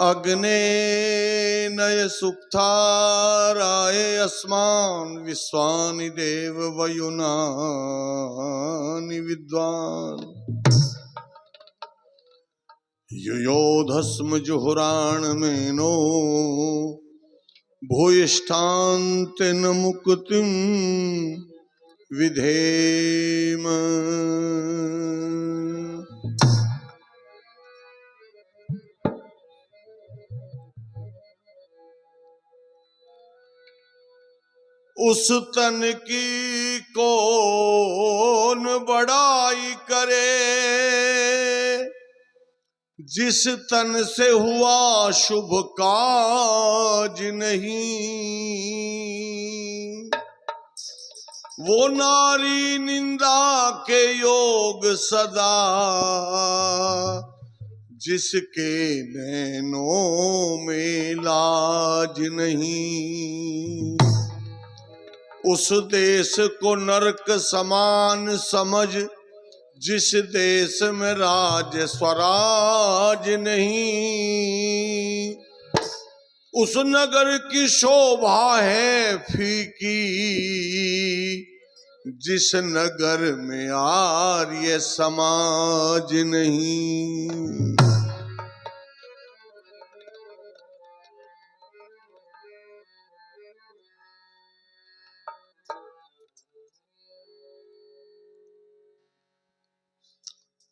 अग्ने नय सुप्ताराय अस्मान् विश्वानि देव वयुनानि विद्वान् युयोधस्म जुहुराणमेनो भूयिष्ठान्तेन मुक्तिं विधेम। उस तन की कौन बड़ाई करे, जिस तन से हुआ शुभ काज नहीं। वो नारी निंदा के योग सदा, जिसके नैनों में लाज नहीं। उस देश को नरक समान समझ, जिस देश में राज स्वराज नहीं। उस नगर की शोभा है फीकी, जिस नगर में आर्य समाज नहीं।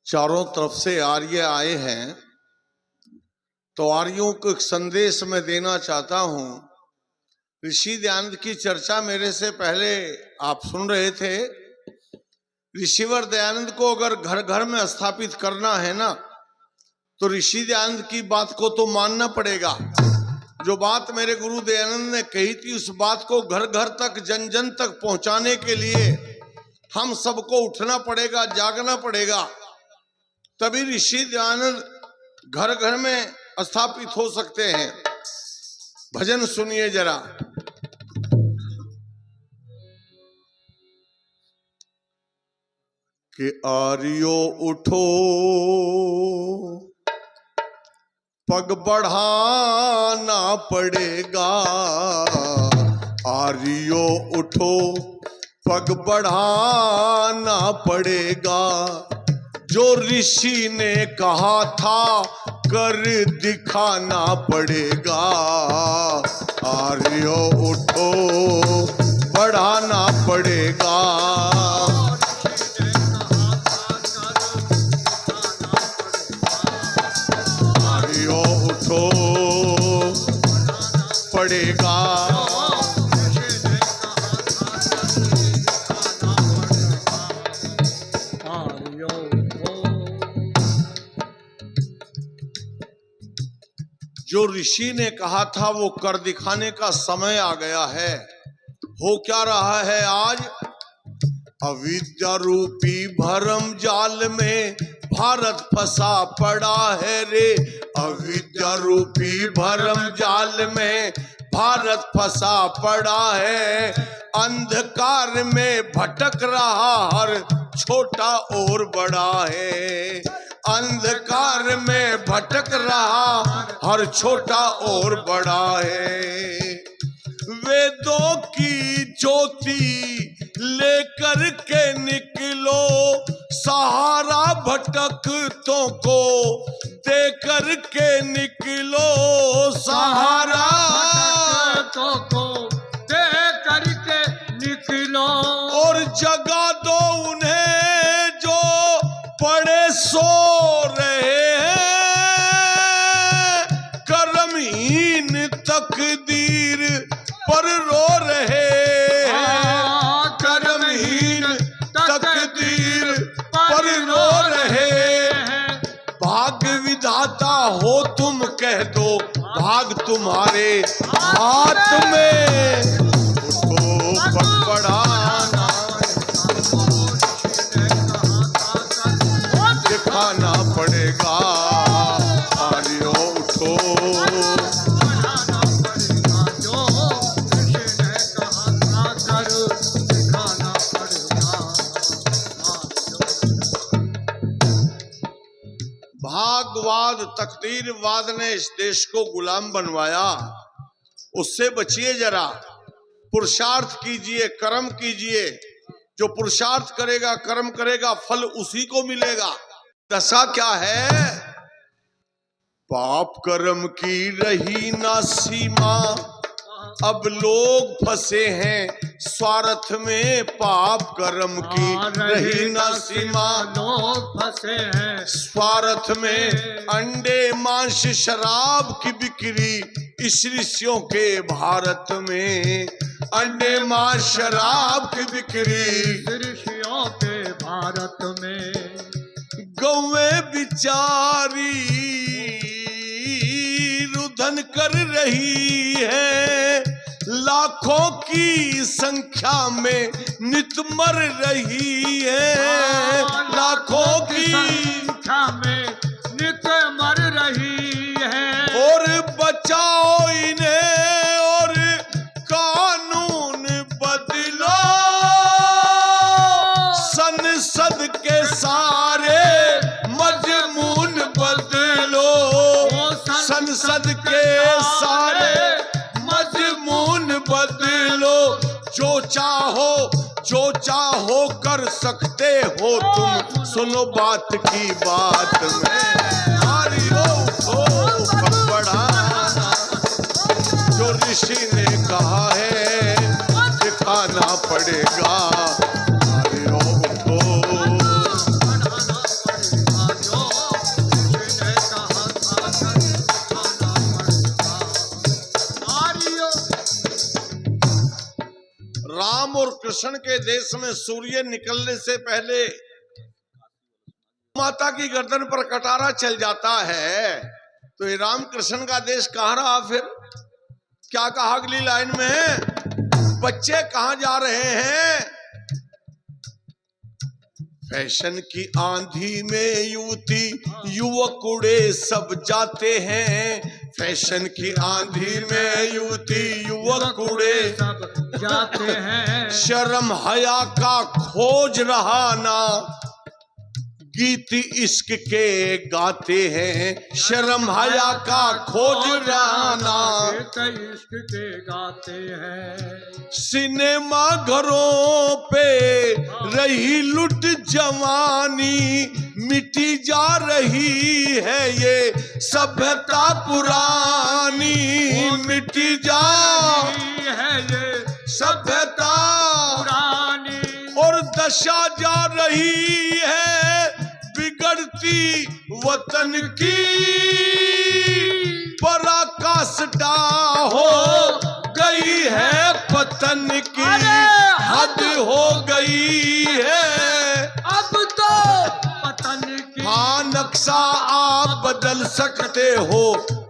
चारों तरफ से आर्य आए हैं, तो आर्यों को एक संदेश मैं देना चाहता हूं। ऋषि दयानंद की चर्चा मेरे से पहले आप सुन रहे थे। ऋषिवर दयानंद को अगर घर घर में स्थापित करना है ना, तो ऋषि दयानंद की बात को तो मानना पड़ेगा। जो बात मेरे गुरु दयानंद ने कही थी, उस बात को घर घर तक, जन जन तक पहुंचाने के लिए हम सबको उठना पड़ेगा, जागना पड़ेगा। तभी ऋषि दयानंद घर घर में स्थापित हो सकते हैं। भजन सुनिए जरा। कि आर्यो उठो पग बढ़ाना पड़ेगा, आर्यो उठो पग बढ़ाना पड़ेगा। जो ऋषि ने कहा था कर दिखाना पड़ेगा, आर्यो उठो बढ़ाना पड़ेगा। आर्यो उठो पड़ेगा। जो ऋषि ने कहा था वो कर दिखाने का समय आ गया है। हो क्या रहा है आज? अविद्या रूपी भरम जाल में भारत फंसा पड़ा है रे। अविद्या रूपी भरम जाल में भारत फंसा पड़ा है। अंधकार में भटक रहा हर छोटा और बड़ा है। अंधकार में भटक रहा हर छोटा और बड़ा है। वेदों की ज्योति लेकर के निकलो, सहारा भटकतों को दे कर के निकलो। सहारा भटकतों को दे कर के निकलो, और जगा दो उन्हें जो पड़े सो रहे हैं। कर्महीन तकदीर पर रो रहे हैं। कर्महीन तकदीर पर रो रहे हैं। भाग विधाता हो तुम कह दो, भाग तुम्हारे हाथ में। उठो पग बढ़ाना दिखाना पड़ेगा, आर्यो उठो। बाद तकदीरवाद ने इस देश को गुलाम बनवाया, उससे बचिए जरा। पुरुषार्थ कीजिए, कर्म कीजिए। जो पुरुषार्थ करेगा, कर्म करेगा, फल उसी को मिलेगा। दशा क्या है? पाप कर्म की रही ना सीमा, अब लोग फंसे हैं स्वार्थ में। पाप कर्म की रही ना सीमा, लोग फंसे हैं स्वार्थ में। अंडे मांस शराब की बिक्री इस ऋषियों के भारत में। अंडे मांस शराब की बिक्री ऋषियों के भारत में। गौएं बिचारी रुदन कर रही है, लाखों की संख्या में नित मर रही है। लाखों की संख्या में नित मर रही है। और बचाओ इन्हें और कानून बदलो, संसद के सारे मजमून बदलो। संसद के सारे मजमून बदलो। जो चाहो कर सकते हो तुम, सुनो बात की बात में। बढ़ाना जो ऋषि ने कहा है दिखाना पड़ेगा। राम और कृष्ण के देश में सूर्य निकलने से पहले माता की गर्दन पर कटारा चल जाता है, तो ये राम कृष्ण का देश कहाँ रहा फिर? क्या कहा अगली लाइन में? बच्चे कहाँ जा रहे हैं? फैशन की आंधी में युवती युवक उड़े सब जाते हैं। फैशन की आंधी में युवती युवक उड़े सब जाते हैं। शर्म हया का खोज रहा ना, गीत इश्क के गाते हैं। शर्म हया का खोज रहा ना, इश्क के गाते हैं। सिनेमा घरों पे रही लुट जवानी, मिटी जा रही है ये सभ्यता पुरानी। मिटी जा रही है ये सभ्यता पुरानी। और दशा जा रही है बिगड़ती वतन की। पराकाष्ठा हो गई है पतन की, हद हो गई है अब तो पतन की। हाँ, नक्शा आप बदल सकते हो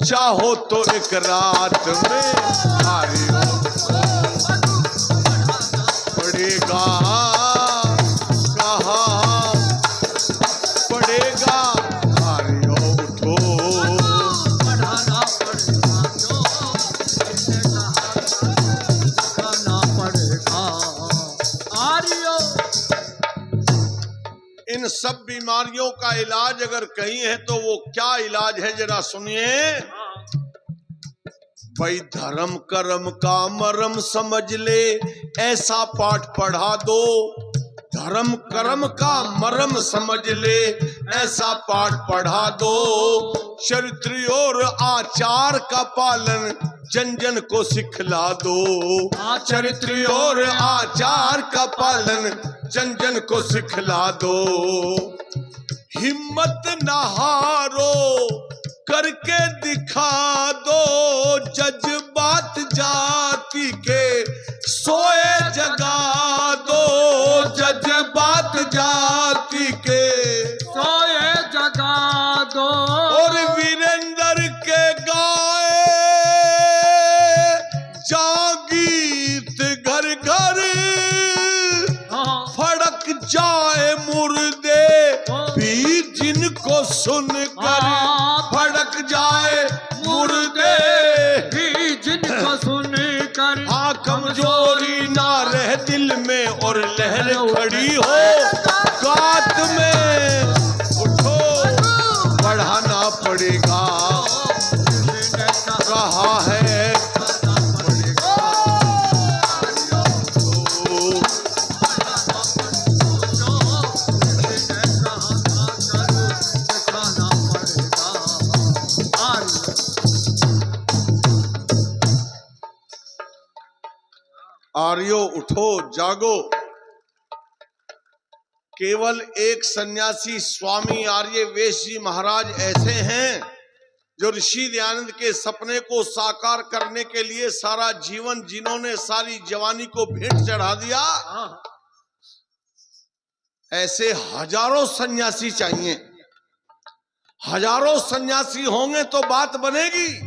चाहो तो एक रात में। पड़ेगा कहाँ पड़ेगा, आर्यो उठो। बढ़ाना पड़ेगा जो करना पड़ेगा आर्यो। इन सब बीमारियों का इलाज अगर कहीं है तो वो क्या इलाज है जरा सुनिए। भाई धर्म कर्म का मर्म समझ ले, ऐसा पाठ पढ़ा दो। धर्म कर्म का मर्म समझ ले, ऐसा पाठ पढ़ा दो। चरित्र और आचार का पालन जन जन को सिखला दो। चरित्र और आचार का पालन जन जन को सिखला दो। हिम्मत न हारो करके दिखा दो, जज्बात जाति के सोए जगा दो। जज्बात जाति के सोए जगा दो। और वीरेंद्र के गाए जागीत घर घर, फड़क जाए मुर्दे भी जिनको सुनकर। फड़क जाए मुर्दे भी जिनको सुनकर। हाँ, कमजोरी ना रह दिल में और लहर खड़ी हो गात में। उठो, बढ़ाना पड़ेगा। आर्यो उठो जागो। केवल एक सन्यासी स्वामी आर्य वेश जी महाराज ऐसे हैं जो ऋषि दयानंद के सपने को साकार करने के लिए सारा जीवन, जिन्होंने सारी जवानी को भेंट चढ़ा दिया, ऐसे हजारों सन्यासी चाहिए। हजारों सन्यासी होंगे तो बात बनेगी।